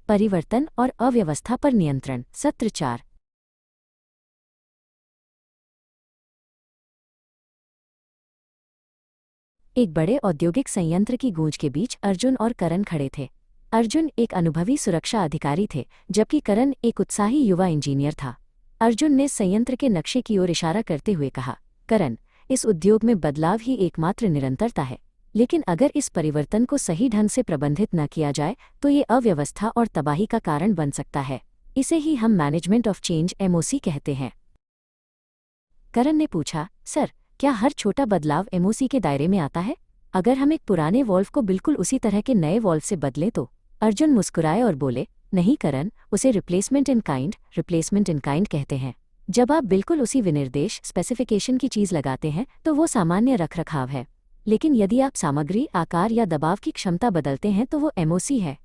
परिवर्तन और अव्यवस्था पर नियंत्रण। सत्र 4। एक बड़े औद्योगिक संयंत्र की गूंज के बीच अर्जुन और करण खड़े थे। अर्जुन एक अनुभवी सुरक्षा अधिकारी थे, जबकि करण एक उत्साही युवा इंजीनियर था। अर्जुन ने संयंत्र के नक्शे की ओर इशारा करते हुए कहा, करण, इस उद्योग में बदलाव ही एकमात्र निरंतरता है, लेकिन अगर इस परिवर्तन को सही ढंग से प्रबंधित न किया जाए तो ये अव्यवस्था और तबाही का कारण बन सकता है। इसे ही हम मैनेजमेंट ऑफ चेंज एमओसी कहते हैं। करण ने पूछा, सर, क्या हर छोटा बदलाव एमओसी के दायरे में आता है? अगर हम एक पुराने वॉल्व को बिल्कुल उसी तरह के नए वॉल्व से बदलें तो? अर्जुन मुस्कुराए और बोले, नहीं करण, उसे रिप्लेसमेंट इन काइंड कहते हैं। जब आप बिल्कुल उसी विनिर्देश स्पेसिफिकेशन की चीज़ लगाते हैं तो वो सामान्य रखरखाव है, लेकिन यदि आप सामग्री, आकार या दबाव की क्षमता बदलते हैं तो वो एमओसी है।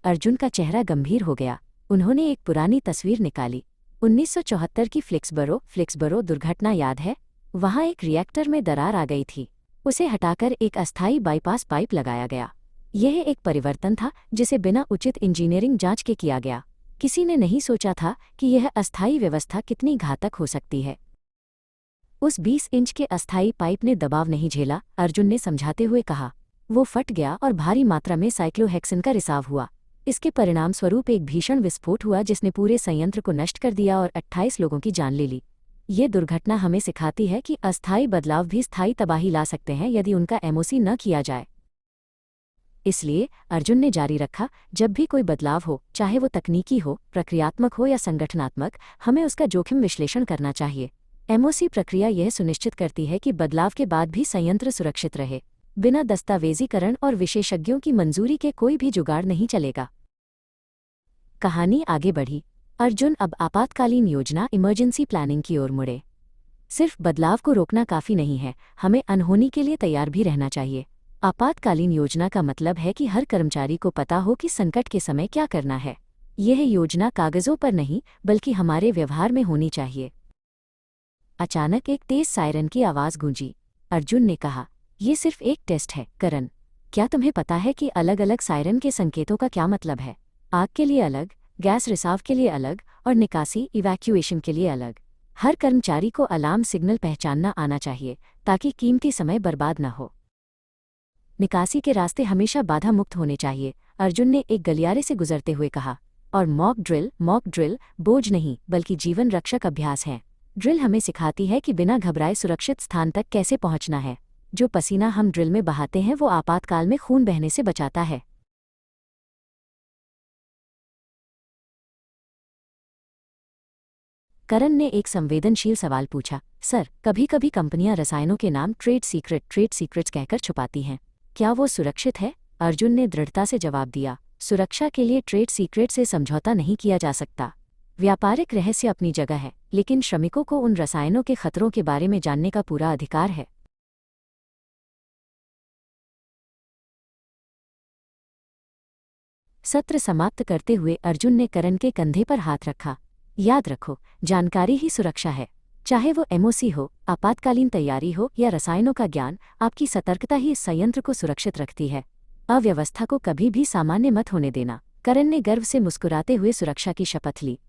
अर्जुन का चेहरा गंभीर हो गया। उन्होंने एक पुरानी तस्वीर निकाली। 1974 की फ्लिक्सबरो दुर्घटना याद है? वहाँ एक रिएक्टर में दरार आ गई थी। उसे हटाकर एक अस्थायी बाईपास पाइप लगाया गया। यह एक परिवर्तन था जिसे बिना उचित इंजीनियरिंग जांच के किया गया। किसी ने नहीं सोचा था कि यह अस्थायी व्यवस्था कितनी घातक हो सकती है। उस 20 इंच के अस्थायी पाइप ने दबाव नहीं झेला, अर्जुन ने समझाते हुए कहा। वो फट गया और भारी मात्रा में साइक्लोहेक्सिन का रिसाव हुआ। इसके परिणाम स्वरूप एक भीषण विस्फोट हुआ जिसने पूरे संयंत्र को नष्ट कर दिया और 28 लोगों की जान ले ली। ये दुर्घटना हमें सिखाती है कि अस्थायी बदलाव भी स्थायी तबाही ला सकते हैं यदि उनका एमओसी न किया जाए। इसलिए अर्जुन ने जारी रखा, जब भी कोई बदलाव हो, चाहे वो तकनीकी हो, प्रक्रियात्मक हो या संगठनात्मक, हमें उसका जोखिम विश्लेषण करना चाहिए। एमओसी प्रक्रिया यह सुनिश्चित करती है कि बदलाव के बाद भी संयंत्र सुरक्षित रहे। बिना दस्तावेजीकरण और विशेषज्ञों की मंजूरी के कोई भी जुगाड़ नहीं चलेगा। कहानी आगे बढ़ी। अर्जुन अब आपातकालीन योजना इमरजेंसी प्लानिंग की ओर मुड़े। सिर्फ बदलाव को रोकना काफ़ी नहीं है, हमें अनहोनी के लिए तैयार भी रहना चाहिए। आपातकालीन योजना का मतलब है कि हर कर्मचारी को पता हो कि संकट के समय क्या करना है। यह योजना कागज़ों पर नहीं बल्कि हमारे व्यवहार में होनी चाहिए। अचानक एक तेज सायरन की आवाज़ गूंजी। अर्जुन ने कहा, यह सिर्फ एक टेस्ट है करण। क्या तुम्हें पता है कि अलग अलग सायरन के संकेतों का क्या मतलब है? आग के लिए अलग, गैस रिसाव के लिए अलग और निकासी इवैक्यूएशन के लिए अलग। हर कर्मचारी को अलार्म सिग्नल पहचानना आना चाहिए ताकि कीमती समय बर्बाद न हो। निकासी के रास्ते हमेशा बाधा मुक्त होने चाहिए, अर्जुन ने एक गलियारे से गुजरते हुए कहा। और मॉक ड्रिल बोझ नहीं बल्कि जीवन रक्षक अभ्यास है। ड्रिल हमें सिखाती है कि बिना घबराए सुरक्षित स्थान तक कैसे पहुंचना है। जो पसीना हम ड्रिल में बहाते हैं वो आपातकाल में खून बहने से बचाता है। करण ने एक संवेदनशील सवाल पूछा, सर, कभी कभी कंपनियां रसायनों के नाम ट्रेड सीक्रेट्स कहकर छुपाती हैं। क्या वो सुरक्षित है? अर्जुन ने दृढ़ता से जवाब दिया, सुरक्षा के लिए ट्रेड सीक्रेट से समझौता नहीं किया जा सकता। व्यापारिक रहस्य अपनी जगह है, लेकिन श्रमिकों को उन रसायनों के खतरों के बारे में जानने का पूरा अधिकार है। सत्र समाप्त करते हुए अर्जुन ने करण के कंधे पर हाथ रखा। याद रखो, जानकारी ही सुरक्षा है। चाहे वो एमओसी हो, आपातकालीन तैयारी हो या रसायनों का ज्ञान, आपकी सतर्कता ही इस संयंत्र को सुरक्षित रखती है। अव्यवस्था को कभी भी सामान्य मत होने देना। करण ने गर्व से मुस्कुराते हुए सुरक्षा की शपथ ली।